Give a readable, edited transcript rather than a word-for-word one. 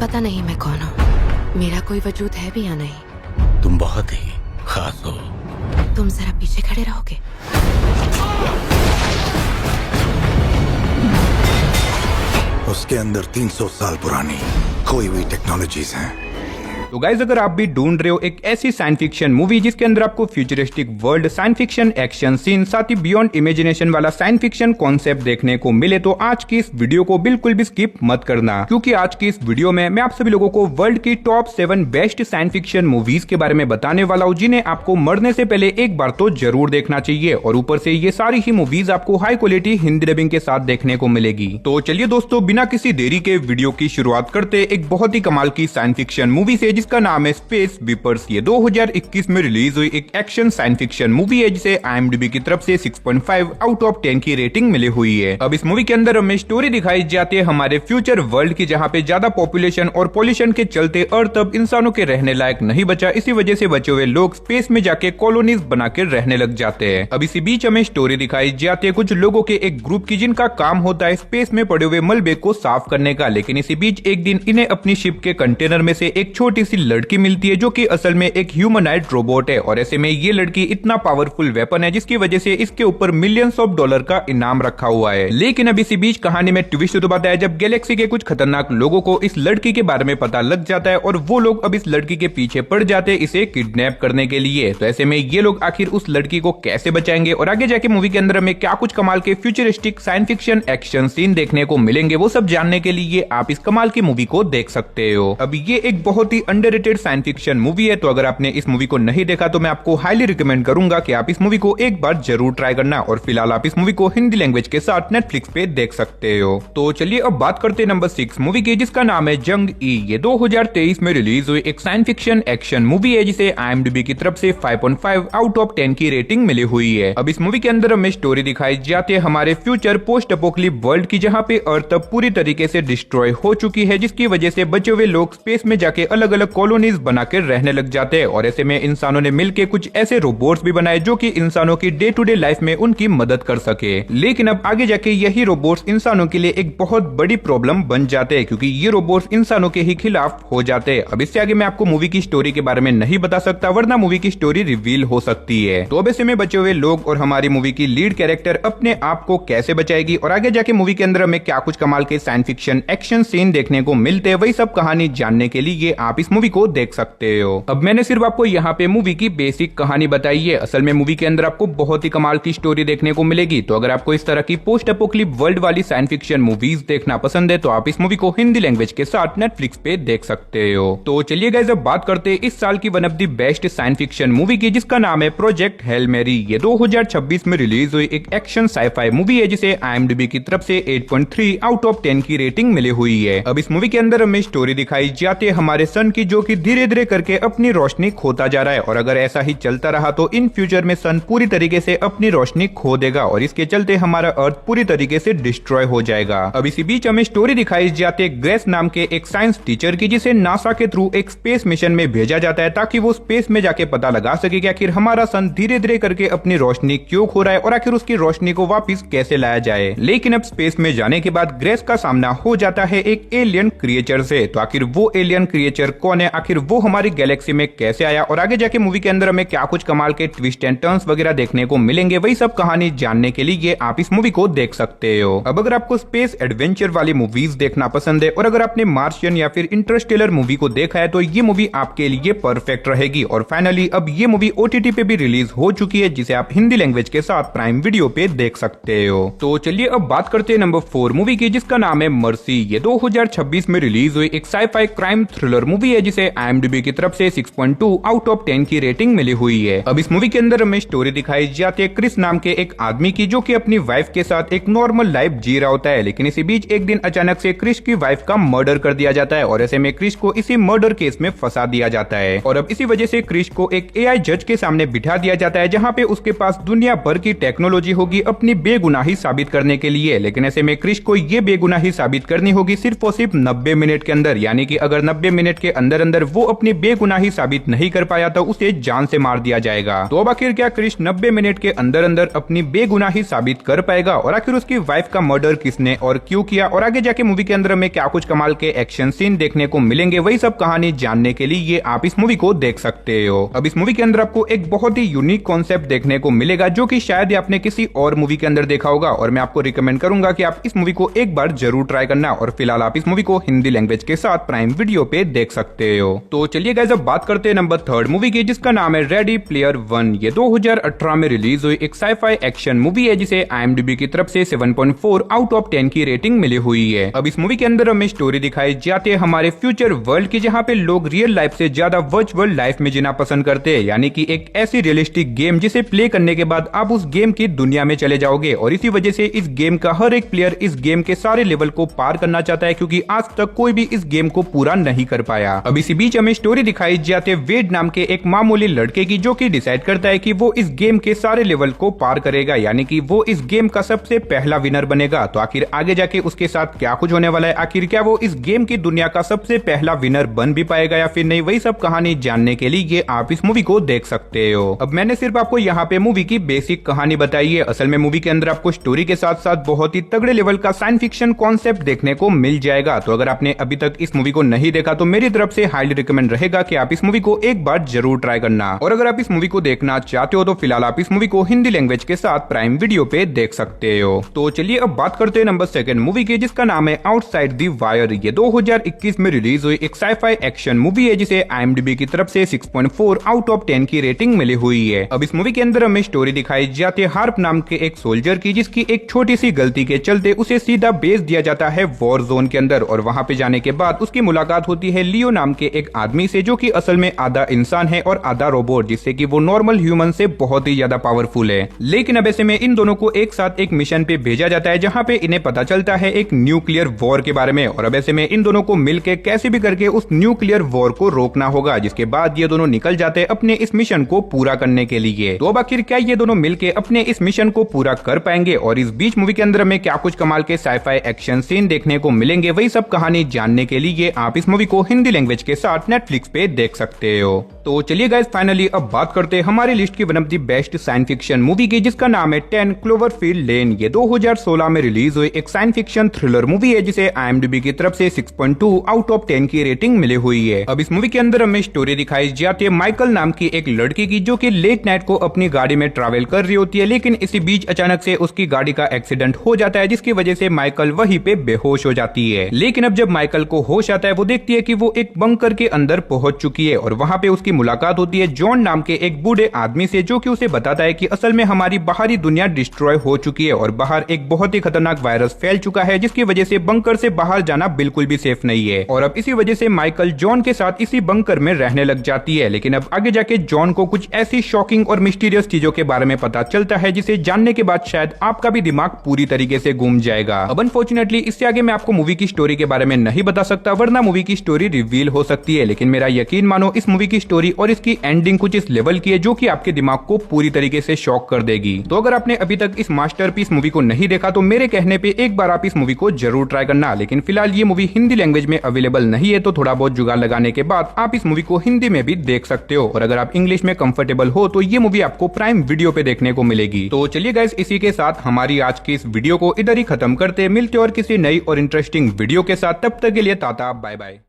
पता नहीं मैं कौन हूँ, मेरा कोई वजूद है भी या नहीं। तुम बहुत ही खास हो। तुम जरा पीछे खड़े रहोगे? उसके अंदर 300 साल पुरानी खोई हुई टेक्नोलॉजीज हैं। तो गाइज, अगर आप भी ढूंढ रहे हो एक ऐसी साइंस फिक्शन मूवी जिसके अंदर आपको futuristic world, science fiction action scene, साथ ही बियॉन्ड इमेजिनेशन वाला साइंस फिक्शन कॉन्सेप्ट देखने को मिले, तो आज की इस वीडियो को बिल्कुल भी स्किप मत करना, क्योंकि आज की इस वीडियो में मैं आप सभी लोगों को वर्ल्ड की top 7 best science fiction movies के बारे में बताने वाला हूँ, जिन्हें आपको मरने से पहले एक बार तो जरूर देखना चाहिए। और ऊपर से ये सारी ही मूवीज आपको हाई क्वालिटी हिंदी डबिंग के साथ देखने को मिलेगी। तो चलिए दोस्तों, बिना किसी देरी के वीडियो की शुरुआत करते एक बहुत ही कमाल की साइंस फिक्शन मूवी से, जिसका नाम है स्पेस विपर्स। ये 2021 में रिलीज हुई एक एक्शन साइंस फिक्शन मूवी है, जिसे IMDb की तरफ से 6.5 आउट ऑफ 10 की रेटिंग मिली हुई है। अब इस मूवी के अंदर हमें स्टोरी दिखाई जाती है हमारे फ्यूचर वर्ल्ड की, जहाँ पे ज्यादा पॉपुलेशन और पॉल्यूशन के चलते अर्थ अब इंसानों के रहने लायक नहीं बचा। इसी वजह से बचे हुए लोग स्पेस में जाके कॉलोनीज बनाकर रहने लग जाते हैं। अब इसी बीच हमें स्टोरी दिखाई जाती है कुछ लोगों के एक ग्रुप की, जिनका काम होता है स्पेस में पड़े हुए मलबे को साफ करने का। लेकिन इसी बीच एक दिन इन्हें अपनी शिप के कंटेनर में से एक छोटी सी लड़की मिलती है, जो कि असल में एक ह्यूमनॉइड रोबोट है। और ऐसे में ये लड़की इतना पावरफुल वेपन है, जिसकी वजह से इसके ऊपर मिलियंस ऑफ डॉलर का इनाम रखा हुआ है। लेकिन अब इसी बीच कहानी में ट्विस्ट तो बताया, जब गैलेक्सी के कुछ खतरनाक लोगों को इस लड़की के बारे में पता लग जाता है, और वो लोग अब इस लड़की के पीछे पड़ जाते हैं इसे किडनैप करने के लिए। तो ऐसे में ये लोग आखिर उस लड़की को कैसे बचाएंगे, और आगे जाके मूवी के अंदर हमें क्या कुछ कमाल के futuristic science fiction action scene देखने को मिलेंगे, वो सब जानने के लिए आप इस कमाल की मूवी को देख सकते हो। अब ये एक बहुत ही अंडररेटेड साइंस फिक्शन मूवी है, तो अगर आपने इस मूवी को नहीं देखा तो मैं आपको हाईली रिकमेंड करूंगा कि आप इस मूवी को एक बार जरूर ट्राई करना। और फिलहाल आप इस मूवी को हिंदी लैंग्वेज के साथ नेटफ्लिक्स पे देख सकते हो। तो चलिए अब बात करते हैं नंबर 6 मूवी की, जिसका नाम है जंग ई। ये 2023 में रिलीज हुई एक साइंस फिक्शन एक्शन मूवी है, जिसे IMDb की तरफ से 5.5 आउट ऑफ 10 की रेटिंग मिली हुई है। अब इस मूवी के अंदर हमें स्टोरी दिखाई जाती है हमारे फ्यूचर पोस्ट अपोकलिप्स वर्ल्ड की, जहाँ पे अर्थ अब पूरी तरीके से डिस्ट्रॉय हो चुकी है, जिसकी वजह से बचे हुए लोग स्पेस में जाके अलग अलग कॉलोनीज बनाकर रहने लग जाते हैं। और ऐसे में इंसानों ने मिलकर कुछ ऐसे रोबोट्स भी बनाए जो कि इंसानों की डे टू डे लाइफ में उनकी मदद कर सके। लेकिन अब आगे जाके यही रोबोट्स इंसानों के लिए एक बहुत बड़ी प्रॉब्लम बन जाते हैं, क्योंकि ये रोबोट्स इंसानों के ही खिलाफ हो जाते हैं। अब इससे आगे मैं आपको मूवी की स्टोरी के बारे में नहीं बता सकता, वरना मूवी की स्टोरी रिवील हो सकती है। तो अब ऐसे में बचे हुए लोग और हमारी मूवी की लीड कैरेक्टर अपने आप को कैसे बचाएगी, और आगे जाके मूवी के अंदर हमें क्या कुछ कमाल के साइंस फिक्शन एक्शन सीन देखने को मिलते हैं, वही सब कहानी जानने के लिए आप इस मूवी को देख सकते हो। अब मैंने सिर्फ आपको यहाँ पे मूवी की बेसिक कहानी बताई है, असल में मूवी के अंदर आपको बहुत ही कमाल की स्टोरी देखने को मिलेगी। तो अगर आपको इस तरह की पोस्ट अपोकलिप्स वर्ल्ड वाली साइंस फिक्शन मूवीज देखना पसंद है, तो आप इस मूवी को हिंदी लैंग्वेज के साथ नेटफ्लिक्स पे देख सकते हो। तो चलिए गाइस, अब बात करते हैं इस साल की one of the best science fiction movie की, जिसका नाम है प्रोजेक्ट हेल मैरी। ये 2026 में रिलीज हुई एक एक्शन साईफाई मूवी है, जिसे IMDb की तरफ से 8.3 आउट ऑफ 10 की रेटिंग मिली हुई है। अब इस मूवी के अंदर हमें स्टोरी दिखाई जाती है हमारे सन की, जो कि धीरे धीरे करके अपनी रोशनी खोता जा रहा है, और अगर ऐसा ही चलता रहा तो इन फ्यूचर में सन पूरी तरीके से अपनी रोशनी खो देगा, और इसके चलते हमारा अर्थ पूरी तरीके से डिस्ट्रॉय हो जाएगा। अब इसी बीच हमें स्टोरी दिखाई जाती है ग्रेस नाम के एक साइंस टीचर की, जिसे नासा के थ्रू एक स्पेस मिशन में भेजा जाता है, ताकि वो स्पेस में जाके पता लगा सके कि आखिर हमारा सन धीरे धीरे करके अपनी रोशनी क्यों खो रहा है, और आखिर उसकी रोशनी को वापिस कैसे लाया जाए। लेकिन अब स्पेस में जाने के बाद ग्रेस का सामना हो जाता है एक एलियन क्रिएचर से। तो आखिर वो एलियन क्रिएचर कौन है, आखिर वो हमारी गैलेक्सी में कैसे आया, और आगे जाके मूवी के अंदर हमें क्या कुछ कमाल के ट्विस्ट एंड टर्न्स वगैरह देखने को मिलेंगे, वही सब कहानी जानने के लिए आप इस मूवी को देख सकते हो। अब अगर आपको स्पेस एडवेंचर वाली मूवीज देखना पसंद है, और अगर आपने मार्शियन या फिर इंटरस्टेलर मूवी को देखा है, तो ये मूवी आपके लिए परफेक्ट रहेगी। और फाइनली अब ये मूवी OTT पे भी रिलीज हो चुकी है, जिसे आप हिंदी लैंग्वेज के साथ प्राइम वीडियो पे देख सकते हो। तो चलिए अब बात करते हैं नंबर 4 मूवी की, जिसका नाम है मर्सी। ये 2026 में रिलीज हुई एक साईफाई क्राइम थ्रिलर मूवी है, जिसे IMDb की तरफ से 6.2 आउट ऑफ 10 की रेटिंग मिली हुई है। अब इस मूवी के अंदर हमें स्टोरी दिखाई जाती है क्रिस नाम के एक आदमी की, जो कि अपनी वाइफ के साथ एक नॉर्मल लाइफ जी रहा होता है। लेकिन इसी बीच एक दिन अचानक से क्रिस की वाइफ का मर्डर कर दिया जाता है, और ऐसे में क्रिस को इसी मर्डर केस में फंसा दिया जाता है। और अब इसी वजह से क्रिस को एक AI जज के सामने बिठा दिया जाता है, जहाँ पे उसके पास दुनिया भर की टेक्नोलॉजी होगी अपनी बेगुनाही साबित करने के लिए। लेकिन ऐसे में क्रिस को ये बेगुनाही साबित करनी होगी सिर्फ और सिर्फ 90 मिनट के अंदर, यानी कि अगर 90 मिनट के अंदर अंदर अंदर वो अपनी बेगुनाही साबित नहीं कर पाया तो उसे जान से मार दिया जाएगा। तो अब आखिर क्या क्रिश 90 मिनट के अंदर अंदर अपनी बेगुनाही साबित कर पाएगा, और आखिर उसकी वाइफ का मर्डर किसने और क्यों किया, और आगे जाके मूवी के अंदर में क्या कुछ कमाल के एक्शन सीन देखने को मिलेंगे, वही सब कहानी जानने के लिए ये आप इस मूवी को देख सकते हो। अब इस मूवी के अंदर आपको एक बहुत ही यूनिक कॉन्सेप्ट देखने को मिलेगा जो कि शायद आपने किसी और मूवी के अंदर देखा होगा, और मैं आपको रिकमेंड करूंगा कि आप इस मूवी को एक बार जरूर ट्राई करना। और फिलहाल आप इस मूवी को हिंदी लैंग्वेज के साथ प्राइम वीडियो पे देख सकते हो। तो चलिए गाइस अब बात करते हैं नंबर 3 मूवी की, जिसका नाम है रेडी प्लेयर 1। ये 2018 में रिलीज हुई एक साईफाई एक्शन मूवी है जिसे IMDb की तरफ से 7.4 आउट ऑफ 10 की रेटिंग मिली हुई है। अब इस मूवी के अंदर हमें स्टोरी दिखाई जाती है हमारे फ्यूचर वर्ल्ड की, जहाँ पे लोग रियल लाइफ से ज्यादा वर्चुअल लाइफ में जीना पसंद करते हैं, यानी कि एक ऐसी रियलिस्टिक गेम जिसे प्ले करने के बाद आप उस गेम की दुनिया में चले जाओगे, और इसी वजह से इस गेम का हर एक प्लेयर इस गेम के सारे लेवल को पार करना चाहता है, क्योंकि आज तक कोई भी इस गेम को पूरा नहीं कर पाया। अब इसी बीच हमें स्टोरी दिखाई जाती है वेड नाम के एक मामूली लड़के की, जो कि डिसाइड करता है कि वो इस गेम के सारे लेवल को पार करेगा, यानी कि वो इस गेम का सबसे पहला विनर बनेगा। तो आखिर आगे जाके उसके साथ क्या कुछ होने वाला है, आखिर क्या वो इस गेम की दुनिया का सबसे पहला विनर बन भी पाएगा या फिर नहीं, वही सब कहानी जानने के लिए ये आप इस मूवी को देख सकते हो। अब मैंने सिर्फ आपको यहाँ पे मूवी की बेसिक कहानी बताई है, असल में मूवी के अंदर आपको स्टोरी के साथ साथ बहुत ही तगड़े लेवल का साइंस फिक्शन कॉन्सेप्ट देखने को मिल जाएगा। तो अगर आपने अभी तक इस मूवी को नहीं देखा तो मेरी तरफ से हाईली रिकमेंड रहेगा कि आप इस मूवी को एक बार जरूर ट्राई करना। और अगर आप इस मूवी को देखना चाहते हो तो फिलहाल आप इस मूवी को हिंदी लैंग्वेज के साथ प्राइम वीडियो पे देख सकते हो। तो चलिए अब बात करते हैं नंबर 2 मूवी की, जिसका नाम है आउटसाइड द वायर। ये 2021 में रिलीज हुई एक साईफाई एक्शन मूवी है जिसे IMDb की तरफ से 6.4 आउट ऑफ 10 की रेटिंग मिली हुई है। अब इस मूवी के अंदर हमें स्टोरी दिखाई जाती है हार्प नाम के एक सोल्जर की, जिसकी एक छोटी सी गलती के चलते उसे सीधा भेज दिया जाता है वॉर जोन के अंदर, और वहां पे जाने के बाद उसकी मुलाकात होती है लियो नाम के एक आदमी से, जो कि असल में आधा इंसान है और आधा रोबोट, जिससे कि वो नॉर्मल ह्यूमन से बहुत ही ज्यादा पावरफुल है। लेकिन अब ऐसे में इन दोनों को एक साथ एक मिशन पे भेजा जाता है, जहाँ पे इन्हें पता चलता है एक न्यूक्लियर वॉर के बारे में, और अब ऐसे में इन दोनों को मिलकर कैसे भी करके उस न्यूक्लियर वॉर को रोकना होगा, जिसके बाद ये दोनों निकल जाते हैं अपने इस मिशन को पूरा करने के लिए। तो अब आखिर क्या ये दोनों मिलकर अपने इस मिशन को पूरा कर पाएंगे, और इस बीच मूवी के अंदर हमें क्या कुछ कमाल के साईफाई एक्शन सीन देखने को मिलेंगे, वही सब कहानी जानने के लिए आप इस मूवी को हिंदी लैंग्वेज के साथ नेटफ्लिक्स पे देख सकते हो। तो चलिए गाइस फाइनली अब बात करते हैं हमारी लिस्ट की one of the best science fiction movie की, जिसका नाम है 10 क्लोवरफील्ड लेन। ये 2016 में रिलीज हुई एक साइंस फिक्शन थ्रिलर मूवी है जिसे IMDb की तरफ से 6.2 आउट ऑफ 10 की रेटिंग मिली हुई है। अब इस मूवी के अंदर हमें स्टोरी दिखाई जाती है माइकल नाम की एक लड़की की, जो कि लेट नाइट को अपनी गाड़ी में ट्रैवल कर रही होती है, लेकिन इसी बीच अचानक से उसकी गाड़ी का एक्सीडेंट हो जाता है, जिसकी वजह से माइकल वहीं पे बेहोश हो जाती है। लेकिन अब जब माइकल को होश आता है, वो देखती है कि वो एक बंकर के अंदर पहुंच चुकी है, और वहां पे उसकी मुलाकात होती है जॉन नाम के एक बूढ़े आदमी से, जो कि उसे बताता है कि असल में हमारी बाहरी दुनिया डिस्ट्रॉय हो चुकी है और बाहर एक बहुत ही खतरनाक वायरस फैल चुका है, जिसकी वजह से बंकर से बाहर जाना बिल्कुल भी सेफ नहीं है। और अब इसी वजह से माइकल जॉन के साथ इसी बंकर में रहने लग जाती है। लेकिन अब आगे जाके जॉन को कुछ ऐसी शॉकिंग और मिस्टीरियस चीजों के बारे में पता चलता है, जिसे जानने के बाद शायद आपका भी दिमाग पूरी तरीके से घूम जाएगा। अब अनफॉर्चुनेटली इससे आगे मैं आपको मूवी की स्टोरी के बारे में नहीं बता सकता, वरना मूवी की स्टोरी रिवील हो सकती है। लेकिन मेरा यकीन मानो, इस मूवी की स्टोरी और इसकी एंडिंग कुछ इस लेवल की है जो कि आपके दिमाग को पूरी तरीके से शॉक कर देगी। तो अगर आपने अभी तक इस मास्टरपीस मूवी को नहीं देखा तो मेरे कहने पे एक बार आप इस मूवी को जरूर ट्राई करना। लेकिन फिलहाल ये मूवी हिंदी लैंग्वेज में अवेलेबल नहीं है, तो थोड़ा बहुत जुगाड़ लगाने के बाद आप इस मूवी को हिंदी में भी देख सकते हो। और अगर आप इंग्लिश में कंफर्टेबल हो तो ये मूवी आपको प्राइम वीडियो पे देखने को मिलेगी। तो चलिए गाइस, इसी के साथ हमारी आज की इस वीडियो को इधर ही खत्म करते, मिलते और किसी नई और इंटरेस्टिंग वीडियो के साथ। तब तक के लिए टाटा बाय बाय।